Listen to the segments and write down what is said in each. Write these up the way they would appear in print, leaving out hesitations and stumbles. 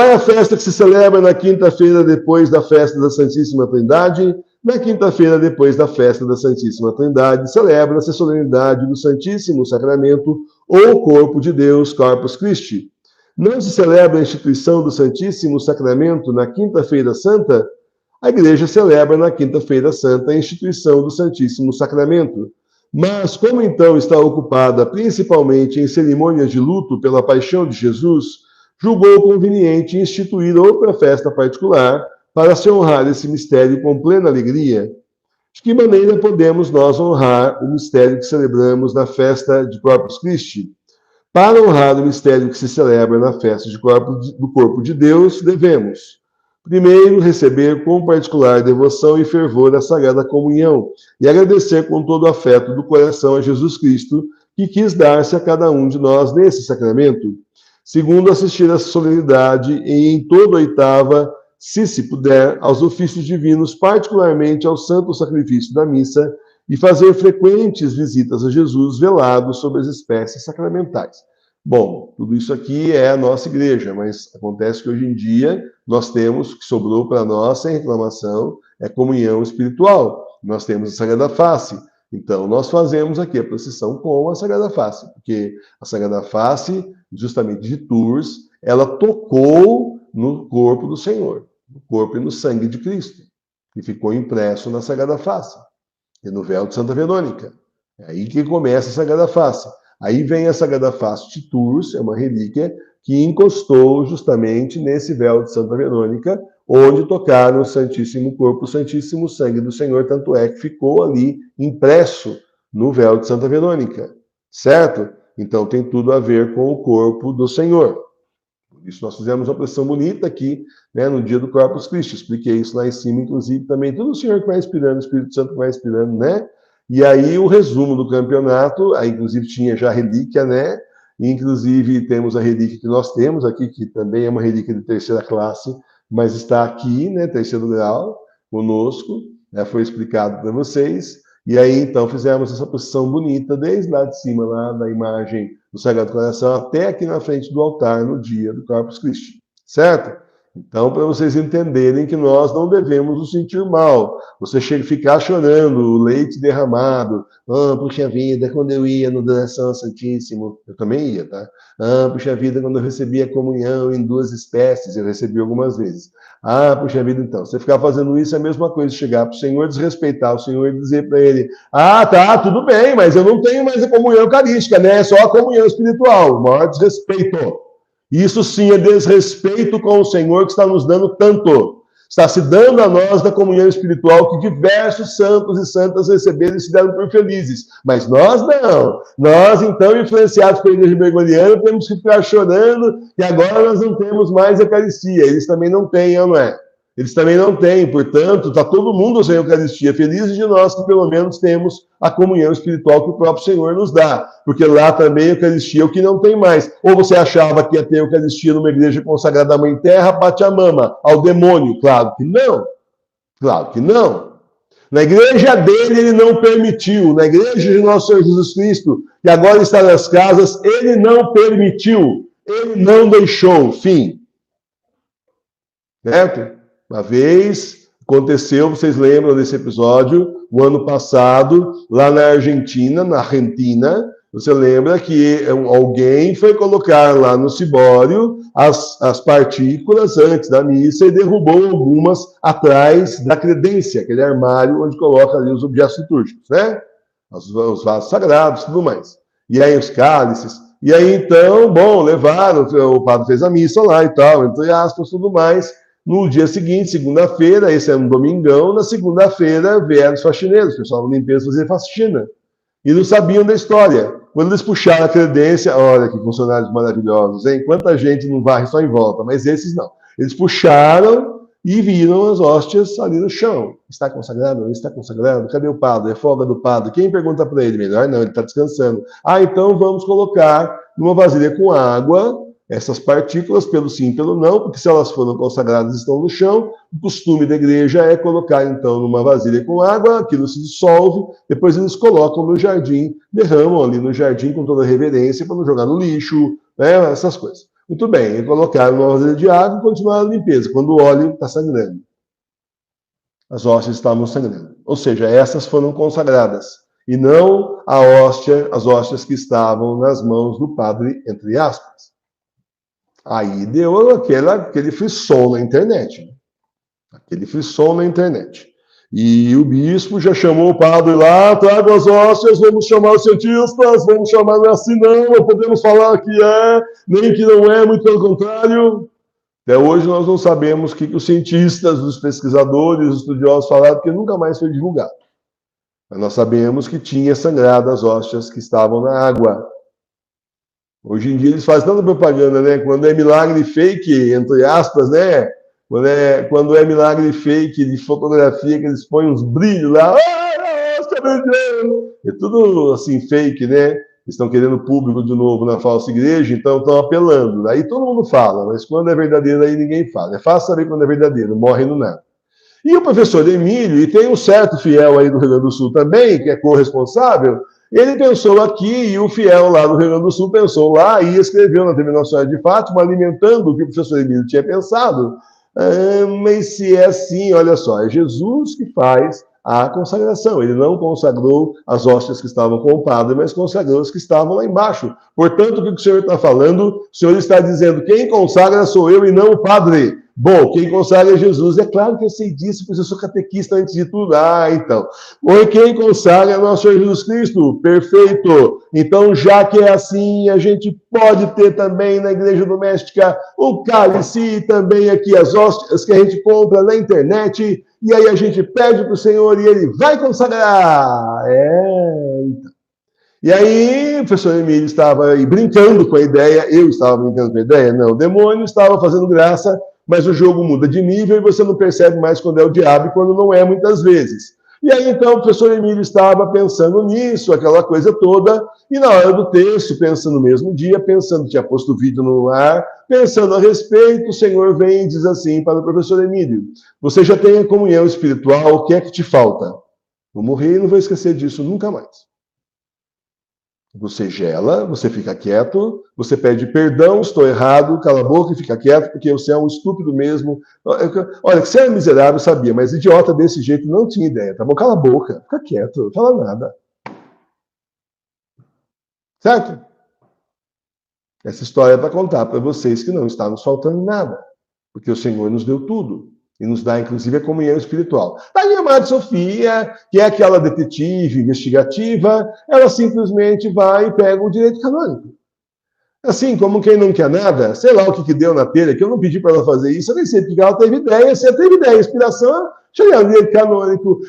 Qual é a festa que se celebra na quinta-feira depois da festa da Santíssima Trindade? Na quinta-feira depois da festa da Santíssima Trindade, celebra-se a solenidade do Santíssimo Sacramento ou Corpo de Deus, Corpus Christi. Não se celebra a instituição do Santíssimo Sacramento na Quinta-feira Santa? A Igreja celebra na Quinta-feira Santa a instituição do Santíssimo Sacramento. Mas, como então está ocupada principalmente em cerimônias de luto pela paixão de Jesus, julgou conveniente instituir outra festa particular para se honrar esse mistério com plena alegria. De que maneira podemos nós honrar o mistério que celebramos na festa de Corpus Christi? Para honrar o mistério que se celebra na festa do Corpo de Deus, devemos, primeiro, receber com particular devoção e fervor a Sagrada Comunhão e agradecer com todo o afeto do coração a Jesus Cristo, que quis dar-se a cada um de nós nesse sacramento. Segundo, assistir à solenidade e em toda a oitava, se puder, aos ofícios divinos, particularmente ao santo sacrifício da missa, e fazer frequentes visitas a Jesus velado sobre as espécies sacramentais. Bom, tudo isso aqui é a nossa igreja, mas acontece que hoje em dia nós temos, o que sobrou para nós, sem reclamação, é comunhão espiritual. Nós temos a Sagrada Face. Então, nós fazemos aqui a procissão com a Sagrada Face, porque a Sagrada Face, justamente de Tours, ela tocou no corpo do Senhor, no corpo e no sangue de Cristo, e ficou impresso na Sagrada Face, e no véu de Santa Verônica. É aí que começa a Sagrada Face. Aí vem a Sagrada Face de Tours, é uma relíquia que encostou justamente nesse véu de Santa Verônica, onde tocaram o Santíssimo Corpo, o Santíssimo Sangue do Senhor, tanto é que ficou ali impresso no véu de Santa Verônica, certo? Então tem tudo a ver com o corpo do Senhor. Por isso nós fizemos uma procissão bonita aqui, né, no dia do Corpus Christi. Expliquei isso lá em cima, inclusive, também. Tudo o Senhor que vai inspirando, o Espírito Santo que vai inspirando, né? E aí o resumo do campeonato, aí inclusive tinha já a relíquia, né? Inclusive temos a relíquia que nós temos aqui, que também é uma relíquia de terceira classe, mas está aqui, né, terceiro grau, conosco, né, foi explicado para vocês. E aí então fizemos essa procissão bonita, desde lá de cima, lá da imagem do Sagrado Coração, até aqui na frente do altar, no dia do Corpus Christi, certo? Então, para vocês entenderem que nós não devemos nos sentir mal. Você chega a ficar chorando, o leite derramado. Ah, puxa vida, quando eu ia no Direção Santíssimo, eu também ia, tá? Ah, puxa vida, quando eu recebia a comunhão em duas espécies, eu recebi algumas vezes. Ah, puxa vida, então, você ficar fazendo isso é a mesma coisa, chegar para o Senhor, desrespeitar o Senhor e dizer para ele, ah, tá, tudo bem, mas eu não tenho mais a comunhão eucarística, né? É só a comunhão espiritual, o maior desrespeito. Isso sim é desrespeito com o Senhor que está nos dando tanto. Está se dando a nós da comunhão espiritual que diversos santos e santas receberam e se deram por felizes. Mas nós não. Nós, então, influenciados pela Igreja Gregoriana, temos que ficar chorando e agora nós não temos mais Eucaristia. Eles também não têm, não é? Eles também não têm, portanto, está todo mundo sem Eucaristia. Felizes de nós que pelo menos temos a comunhão espiritual que o próprio Senhor nos dá. Porque lá também a Eucaristia é o que não tem mais. Ou você achava que ia ter Eucaristia numa igreja consagrada à Mãe Terra, Pachamama, ao demônio? Claro que não. Claro que não. Na igreja dele, ele não permitiu. Na igreja de nosso Senhor Jesus Cristo, que agora está nas casas, ele não permitiu. Ele não deixou. Fim. Certo? Uma vez aconteceu, vocês lembram desse episódio, o ano passado, lá na Argentina, você lembra que alguém foi colocar lá no cibório as partículas antes da missa e derrubou algumas atrás da credência, aquele armário onde coloca ali os objetos litúrgicos, né? Os vasos sagrados e tudo mais. E aí os cálices. E aí então, bom, levaram, o padre fez a missa lá e tal, entre aspas, tudo mais. No dia seguinte, segunda-feira, esse é um domingão, na segunda-feira vieram os faxineiros, o pessoal da limpeza fazia faxina. E não sabiam da história. Quando eles puxaram a credência, olha que funcionários maravilhosos, hein? Quanta gente não varre só em volta, mas esses não. Eles puxaram e viram as hóstias ali no chão. Está consagrado? Não está consagrado? Cadê o padre? É folga do padre? Quem pergunta para ele? Melhor não, ele está descansando. Ah, então vamos colocar numa vasilha com água essas partículas, pelo sim e pelo não, porque se elas foram consagradas e estão no chão, o costume da igreja é colocar, então, numa vasilha com água, aquilo se dissolve, depois eles colocam no jardim, derramam ali no jardim com toda a reverência para não jogar no lixo, né, essas coisas. Muito bem, e colocaram numa vasilha de água e continuaram a limpeza. Quando o óleo está sangrando, as hóstias estavam sangrando. Ou seja, essas foram consagradas. E não as hóstias que estavam nas mãos do padre, entre aspas. Aí deu aquele frisson na internet. Aquele frisson na internet. E o bispo já chamou o padre lá, traga as hóstias, vamos chamar os cientistas, vamos chamar, não é assim não podemos falar que é, nem que não é, muito pelo contrário. Até hoje nós não sabemos o que os cientistas, os pesquisadores, os estudiosos falaram, porque nunca mais foi divulgado. Mas nós sabemos que tinha sangrado as hóstias que estavam na água. Hoje em dia eles fazem tanta propaganda, né? Quando é milagre fake, entre aspas, né? Quando é milagre fake de fotografia, que eles põem uns brilhos lá. É tudo assim, fake, né? Estão querendo público de novo na falsa igreja, então estão apelando. Aí todo mundo fala, mas quando é verdadeiro aí ninguém fala. É fácil saber quando é verdadeiro, morre no nada. E o professor Emílio, e tem um certo fiel aí do Rio Grande do Sul também, que é corresponsável, ele pensou aqui, e o fiel lá do Rio Grande do Sul pensou lá, e escreveu na TV Nacional de Fátima, alimentando o que o professor Emílio tinha pensado. Mas se é assim, olha só, é Jesus que faz a consagração. Ele não consagrou as hóstias que estavam com o padre, mas consagrou as que estavam lá embaixo. Portanto, o que o senhor está falando? O senhor está dizendo, quem consagra sou eu e não o padre. Bom, quem consagra é Jesus. É claro que eu sei disso, porque eu sou catequista antes de tudo. Então. Oi, quem consagra é nosso Senhor Jesus Cristo. Perfeito. Então, já que é assim, a gente pode ter também na igreja doméstica o cálice e também aqui as hóstias que a gente compra na internet. E aí a gente pede para o Senhor e ele vai consagrar. Então. E aí, o professor Emílio estava aí brincando com a ideia, eu estava brincando com a ideia, não, o demônio estava fazendo graça, mas o jogo muda de nível e você não percebe mais quando é o diabo e quando não é, muitas vezes. E aí, então, o professor Emílio estava pensando nisso, aquela coisa toda, e na hora do texto, pensando no mesmo dia, pensando, tinha posto o vídeo no ar, pensando a respeito, o Senhor vem e diz assim para o professor Emílio, você já tem a comunhão espiritual, o que é que te falta? Vou morrer e não vou esquecer disso nunca mais. Você gela, você fica quieto, você pede perdão, estou errado, cala a boca e fica quieto, porque você é um estúpido mesmo. Olha, que você é miserável, sabia, mas idiota desse jeito não tinha ideia, tá bom? Cala a boca, fica quieto, não fala nada. Certo? Essa história é para contar para vocês que não está nos faltando nada, porque o Senhor nos deu tudo. E nos dá, inclusive, a comunhão espiritual. Daí a Madre Sofia, que é aquela detetive investigativa, ela simplesmente vai e pega o direito canônico. Assim, como quem não quer nada, sei lá o que deu na telha, que eu não pedi para ela fazer isso, eu nem sei porque ela teve ideia, se ela teve ideia, inspiração, chegar no direito canônico.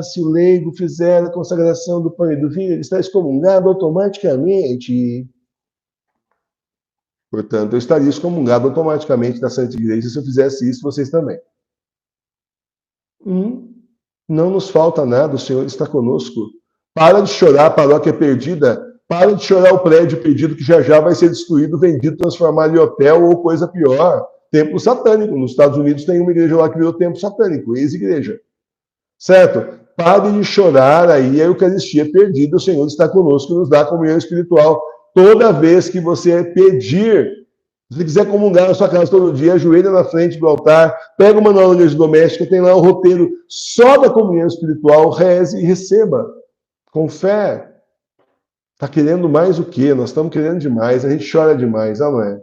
Se o leigo fizer a consagração do pão e do vinho, ele está excomungado automaticamente. Portanto, eu estaria excomungado automaticamente da Santa Igreja se eu fizesse isso, vocês também. Não nos falta nada, o Senhor está conosco. Para de chorar a paróquia perdida. Para de chorar o prédio perdido que já vai ser destruído, vendido, transformado em hotel ou coisa pior. Templo satânico. Nos Estados Unidos tem uma igreja lá que virou templo satânico, ex-igreja. Certo? Pare de chorar aí a Eucaristia perdida. O Senhor está conosco e nos dá a comunhão espiritual. Toda vez que você pedir, se você quiser comungar na sua casa todo dia, ajoelha na frente do altar, pega uma manual de igreja doméstica, tem lá o roteiro só da comunhão espiritual, reze e receba. Com fé. Está querendo mais o quê? Nós estamos querendo demais, a gente chora demais, não é?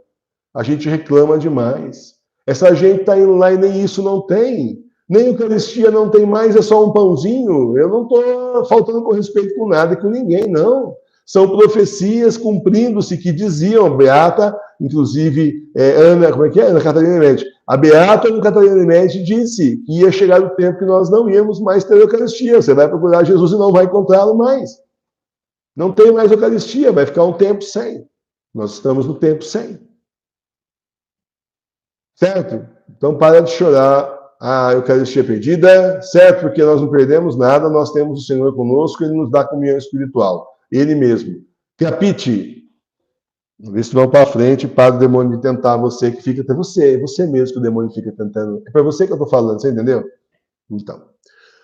A gente reclama demais. Essa gente está indo lá e nem isso não tem. Nem Eucaristia não tem mais, é só um pãozinho. Eu não estou faltando com respeito com nada e com ninguém, não. São profecias cumprindo-se que diziam, Beata, inclusive, Ana Catarina Nemetti. A Beata Ana Catarina Nemetti disse que ia chegar o tempo que nós não íamos mais ter Eucaristia. Você vai procurar Jesus e não vai encontrá-lo mais. Não tem mais Eucaristia, vai ficar um tempo sem. Nós estamos no tempo sem. Certo? Então, para de chorar a Eucaristia perdida, certo? Porque nós não perdemos nada, nós temos o Senhor conosco, Ele nos dá comunhão espiritual. Ele mesmo. Capite. Vê se vão para frente, para o demônio de tentar você, que fica até você mesmo que o demônio fica tentando. É para você que eu estou falando, você entendeu? Então.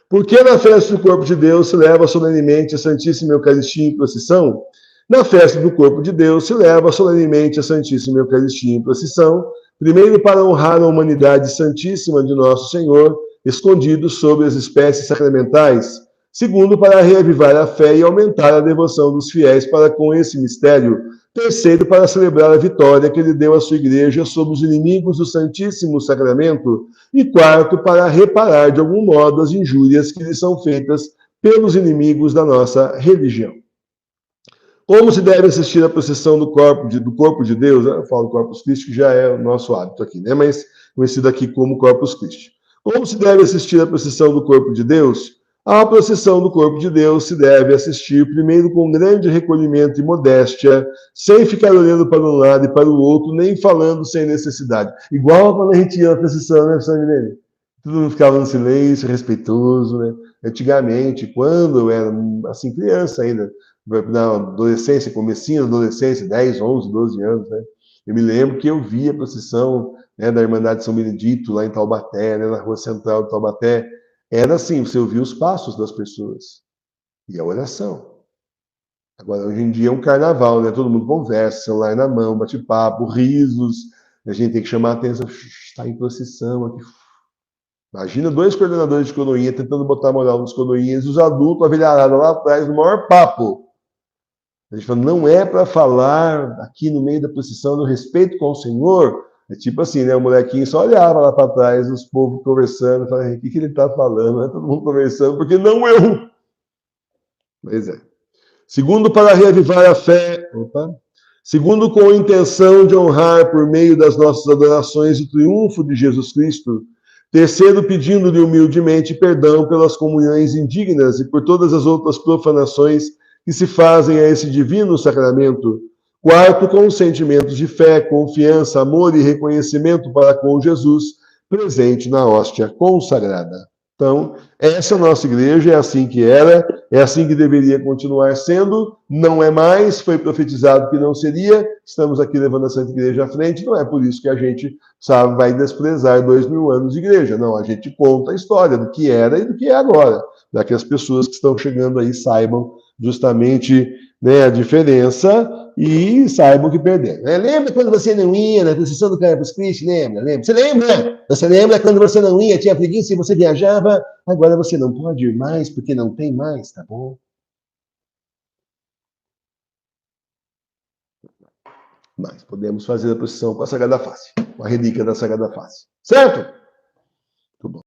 Porque na festa do corpo de Deus se leva solenemente a Santíssima Eucaristia em procissão? Na festa do corpo de Deus se leva solenemente a Santíssima Eucaristia em procissão, primeiro para honrar a humanidade santíssima de Nosso Senhor, escondido sob as espécies sacramentais, segundo para reavivar a fé e aumentar a devoção dos fiéis para com esse mistério, terceiro para celebrar a vitória que ele deu à sua igreja sobre os inimigos do Santíssimo Sacramento, e quarto para reparar de algum modo as injúrias que lhe são feitas pelos inimigos da nossa religião. Como se deve assistir à procissão do corpo de Deus? Eu falo Corpus Christi, que já é o nosso hábito aqui, né? Mas conhecido aqui como Corpus Christi. Como se deve assistir à procissão do corpo de Deus? A procissão do corpo de Deus se deve assistir primeiro com grande recolhimento e modéstia, sem ficar olhando para um lado e para o outro, nem falando sem necessidade. Igual quando a gente ia na procissão, né, professor Milene? Todo mundo ficava no silêncio, respeitoso, né? Antigamente, quando eu era, assim, criança ainda, na adolescência, comecinho da adolescência, 10, 11, 12 anos, né? Eu me lembro que eu via a procissão, né, da Irmandade São Benedito, lá em Taubaté, né, na rua central de Taubaté. Era assim, você ouvia os passos das pessoas e a oração. Agora, hoje em dia é um carnaval, né? Todo mundo conversa, celular na mão, bate-papo, risos. A gente tem que chamar a atenção. Está em procissão aqui. Imagina dois coordenadores de coroinha tentando botar moral nos coroinhas, os adultos, a velharada lá atrás, no maior papo. A gente fala, não é para falar aqui no meio da procissão do respeito com o Senhor. É tipo assim, né? O molequinho só olhava lá para trás, os povos conversando, falando, o que ele está falando? Todo mundo conversando, porque não eu. Pois é. Segundo, para reavivar a fé. Opa. Segundo, com a intenção de honrar por meio das nossas adorações o triunfo de Jesus Cristo. Terceiro, pedindo-lhe humildemente perdão pelas comunhões indignas e por todas as outras profanações que se fazem a esse divino sacramento. Quarto, com os sentimentos de fé, confiança, amor e reconhecimento para com Jesus, presente na hóstia consagrada. Então, essa é a nossa igreja, é assim que era, é assim que deveria continuar sendo, não é mais, foi profetizado que não seria, estamos aqui levando a Santa Igreja à frente, não é por isso que a gente, sabe, vai desprezar 2000 anos de igreja, não, a gente conta a história do que era e do que é agora, para que as pessoas que estão chegando aí saibam justamente, né, a diferença e saibam o que perder. Né? Lembra quando você não ia na procissão do Corpus Christi? Lembra? Você lembra? Você lembra quando você não ia, tinha preguiça e você viajava? Agora você não pode ir mais porque não tem mais, tá bom? Mas podemos fazer a procissão com a Sagrada Face, com a relíquia da Sagrada Face. Certo?